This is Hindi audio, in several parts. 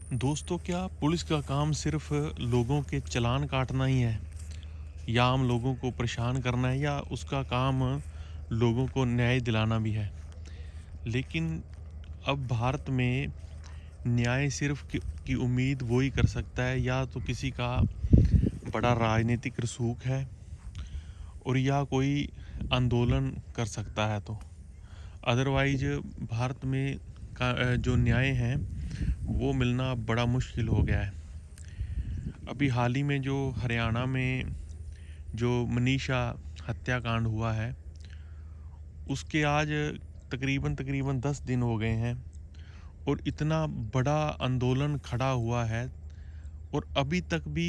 दोस्तों, क्या पुलिस का काम सिर्फ लोगों के चालान काटना ही है या आम लोगों को परेशान करना है या उसका काम लोगों को न्याय दिलाना भी है। लेकिन अब भारत में न्याय सिर्फ की उम्मीद वो ही कर सकता है या तो किसी का बड़ा राजनीतिक रसूख है और या कोई आंदोलन कर सकता है। तो अदरवाइज भारत में जो न्याय है वो मिलना बड़ा मुश्किल हो गया है। अभी हाल ही में जो हरियाणा में जो मनीषा हत्याकांड हुआ है उसके आज तकरीबन तकरीबन 10 दिन हो गए हैं और इतना बड़ा आंदोलन खड़ा हुआ है और अभी तक भी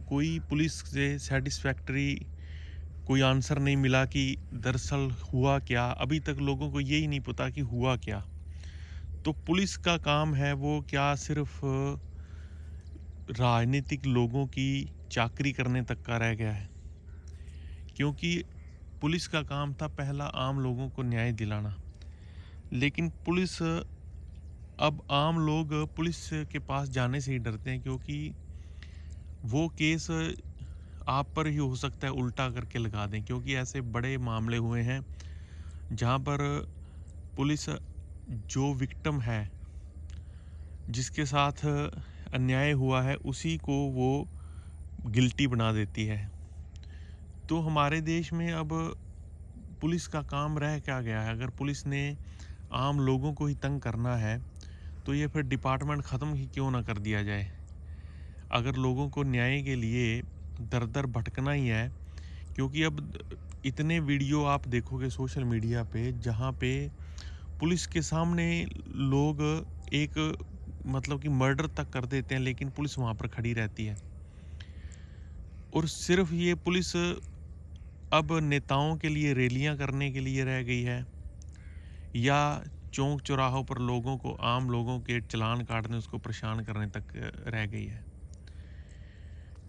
कोई पुलिस से सेटिस्फैक्टरी कोई आंसर नहीं मिला कि दरअसल हुआ क्या। अभी तक लोगों को यही नहीं पता कि हुआ क्या। तो पुलिस का काम है वो क्या सिर्फ राजनीतिक लोगों की चाकरी करने तक का रह गया है, क्योंकि पुलिस का काम था पहला आम लोगों को न्याय दिलाना। लेकिन पुलिस अब आम लोग पुलिस के पास जाने से ही डरते हैं, क्योंकि वो केस आप पर ही हो सकता है उल्टा करके लगा दें। क्योंकि ऐसे बड़े मामले हुए हैं जहाँ पर पुलिस जो विक्टिम है, जिसके साथ अन्याय हुआ है, उसी को वो गिल्टी बना देती है। तो हमारे देश में अब पुलिस का काम रह क्या गया है? अगर पुलिस ने आम लोगों को ही तंग करना है तो ये फिर डिपार्टमेंट ख़त्म ही क्यों ना कर दिया जाए। अगर लोगों को न्याय के लिए दर दर भटकना ही है, क्योंकि अब इतने वीडियो आप देखोगे सोशल मीडिया पे जहाँ पे पुलिस के सामने लोग एक मतलब कि मर्डर तक कर देते हैं, लेकिन पुलिस वहाँ पर खड़ी रहती है। और सिर्फ ये पुलिस अब नेताओं के लिए रैलियां करने के लिए रह गई है या चौक चौराहों पर लोगों को आम लोगों के चालान काटने उसको परेशान करने तक रह गई है।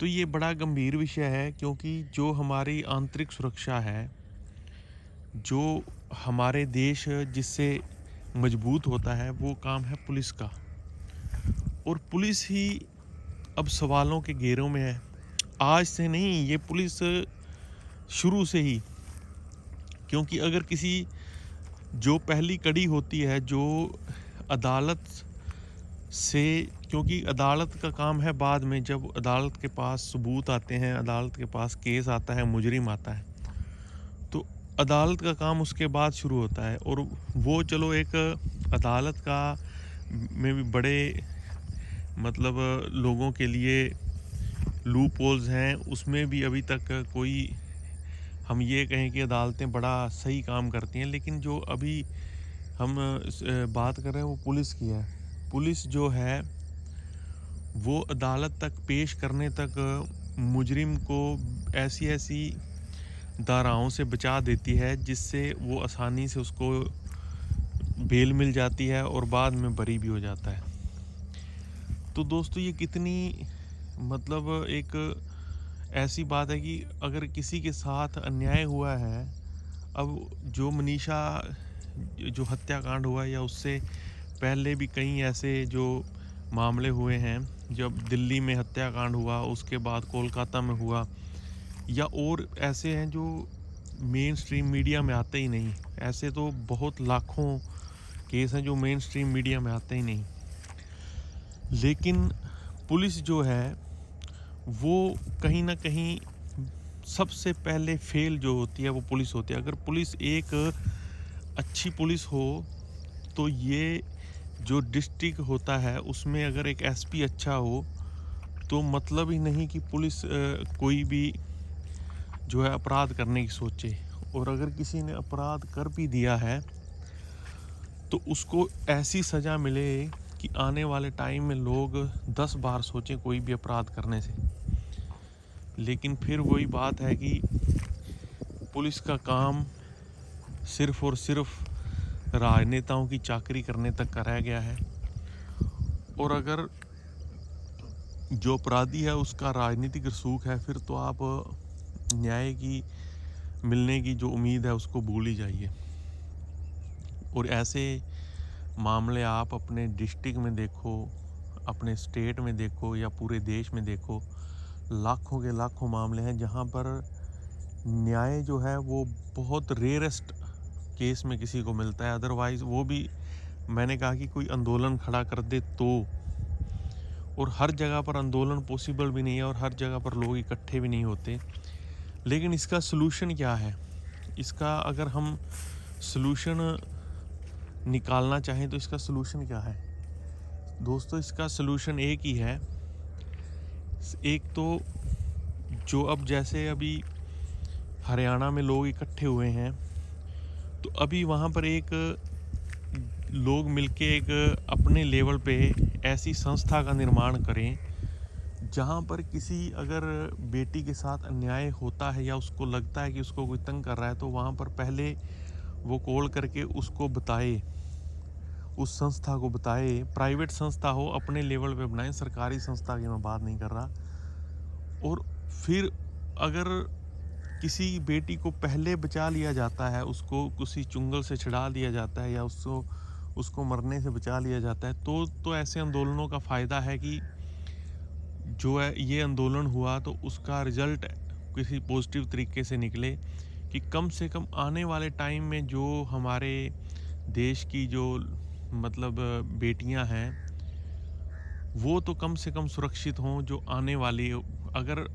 तो ये बड़ा गंभीर विषय है, क्योंकि जो हमारी आंतरिक सुरक्षा है, जो हमारे देश जिससे मजबूत होता है, वो काम है पुलिस का। और पुलिस ही अब सवालों के घेरों में है। आज से नहीं, ये पुलिस शुरू से ही। क्योंकि अगर किसी जो पहली कड़ी होती है जो अदालत से, क्योंकि अदालत का काम है बाद में, जब अदालत के पास सबूत आते हैं, अदालत के पास केस आता है, मुजरिम आता है, तो अदालत का काम उसके बाद शुरू होता है। और वो चलो एक अदालत का में भी बड़े मतलब लोगों के लिए लूप होल्स हैं, उसमें भी अभी तक कोई हम ये कहें कि अदालतें बड़ा सही काम करती हैं। लेकिन जो अभी हम बात कर रहे हैं वो पुलिस की है। पुलिस जो है वो अदालत तक पेश करने तक मुजरिम को ऐसी ऐसी धाराओं से बचा देती है जिससे वो आसानी से उसको बेल मिल जाती है और बाद में बरी भी हो जाता है। तो दोस्तों, ये कितनी मतलब एक ऐसी बात है कि अगर किसी के साथ अन्याय हुआ है, अब जो मनीषा जो हत्याकांड हुआ या उससे पहले भी कई ऐसे जो मामले हुए हैं, जब दिल्ली में हत्याकांड हुआ, उसके बाद कोलकाता में हुआ, या और ऐसे हैं जो मेन स्ट्रीम मीडिया में आते ही नहीं। ऐसे तो बहुत लाखों केस हैं जो मेन स्ट्रीम मीडिया में आते ही नहीं। लेकिन पुलिस जो है वो कहीं ना कहीं सबसे पहले फेल जो होती है वो पुलिस होती है। अगर पुलिस एक अच्छी पुलिस हो तो ये जो डिस्ट्रिक्ट होता है उसमें अगर एक एसपी अच्छा हो तो मतलब ही नहीं कि पुलिस कोई भी जो है अपराध करने की सोचे। और अगर किसी ने अपराध कर भी दिया है तो उसको ऐसी सज़ा मिले कि आने वाले टाइम में लोग 10 बार सोचें कोई भी अपराध करने से। लेकिन फिर वही बात है कि पुलिस का काम सिर्फ और सिर्फ राजनेताओं की चाकरी करने तक का रह गया है। और अगर जो अपराधी है उसका राजनीतिक रसूख है, फिर तो आप न्याय की मिलने की जो उम्मीद है उसको भूल ही जाइए। और ऐसे मामले आप अपने डिस्ट्रिक्ट में देखो, अपने स्टेट में देखो या पूरे देश में देखो, लाखों के लाखों मामले हैं जहाँ पर न्याय जो है वो बहुत रेयरेस्ट केस में किसी को मिलता है। अदरवाइज़ वो भी मैंने कहा कि कोई आंदोलन खड़ा कर दे तो, और हर जगह पर आंदोलन पॉसिबल भी नहीं है और हर जगह पर लोग इकट्ठे भी नहीं होते। लेकिन इसका सलूशन क्या है? इसका अगर हम सलूशन निकालना चाहें तो इसका सलूशन क्या है? दोस्तों, इसका सलूशन एक ही है। एक तो जो अब जैसे अभी हरियाणा में लोग इकट्ठे हुए हैं, तो अभी वहाँ पर एक लोग मिलके एक अपने लेवल पे ऐसी संस्था का निर्माण करें जहाँ पर किसी अगर बेटी के साथ अन्याय होता है या उसको लगता है कि उसको कोई तंग कर रहा है, तो वहाँ पर पहले वो कॉल करके उसको बताए, उस संस्था को बताए। प्राइवेट संस्था हो, अपने लेवल पे बनाए, सरकारी संस्था की मैं बात नहीं कर रहा। और फिर अगर किसी बेटी को पहले बचा लिया जाता है, उसको किसी चुंगल से छिड़ा दिया जाता है या उसको मरने से बचा लिया जाता है, तो ऐसे आंदोलनों का फ़ायदा है कि जो है ये आंदोलन हुआ तो उसका रिज़ल्ट किसी पॉजिटिव तरीके से निकले, कि कम से कम आने वाले टाइम में जो हमारे देश की जो मतलब बेटियां हैं, वो तो कम से कम सुरक्षित हों जो आने वाली। अगर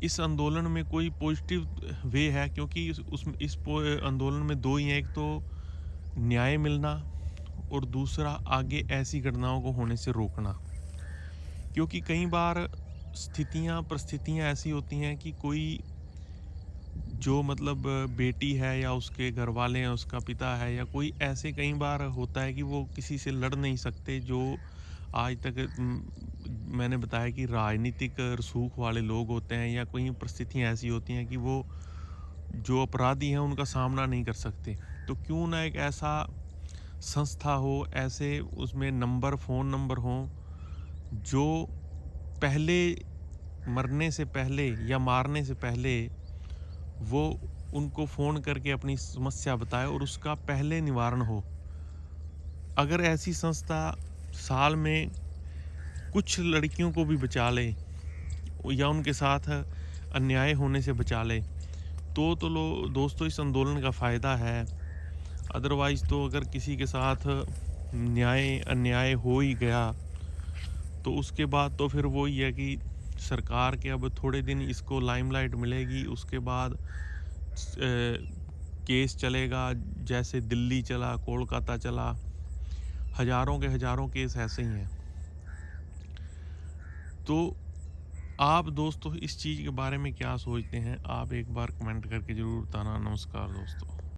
इस आंदोलन में कोई पॉजिटिव वे है, क्योंकि इस आंदोलन में दो ही हैं, एक तो न्याय मिलना और दूसरा आगे ऐसी घटनाओं को होने से रोकना। क्योंकि कई बार परिस्थितियां ऐसी होती हैं कि कोई जो मतलब बेटी है या उसके घर वाले हैं, उसका पिता है या कोई, ऐसे कई बार होता है कि वो किसी से लड़ नहीं सकते। जो आज तक मैंने बताया कि राजनीतिक रसूख वाले लोग होते हैं, या कोई परिस्थितियां ऐसी होती हैं कि वो जो अपराधी हैं उनका सामना नहीं कर सकते। तो क्यों ना एक ऐसा संस्था हो, ऐसे उसमें फ़ोन नंबर हों जो पहले मरने से पहले या मारने से पहले वो उनको फ़ोन करके अपनी समस्या बताए और उसका पहले निवारण हो। अगर ऐसी संस्था साल में कुछ लड़कियों को भी बचा ले या उनके साथ अन्याय होने से बचा ले, तो दोस्तों इस आंदोलन का फ़ायदा है। अदरवाइज़ तो अगर किसी के साथ अन्याय हो ही गया, तो उसके बाद तो फिर वही है कि सरकार के अब थोड़े दिन इसको लाइमलाइट मिलेगी, उसके बाद केस चलेगा, जैसे दिल्ली चला, कोलकाता चला, हज़ारों के हज़ारों केस ऐसे ही हैं। तो आप दोस्तों इस चीज़ के बारे में क्या सोचते हैं? आप एक बार कमेंट करके ज़रूर बताना। नमस्कार दोस्तों।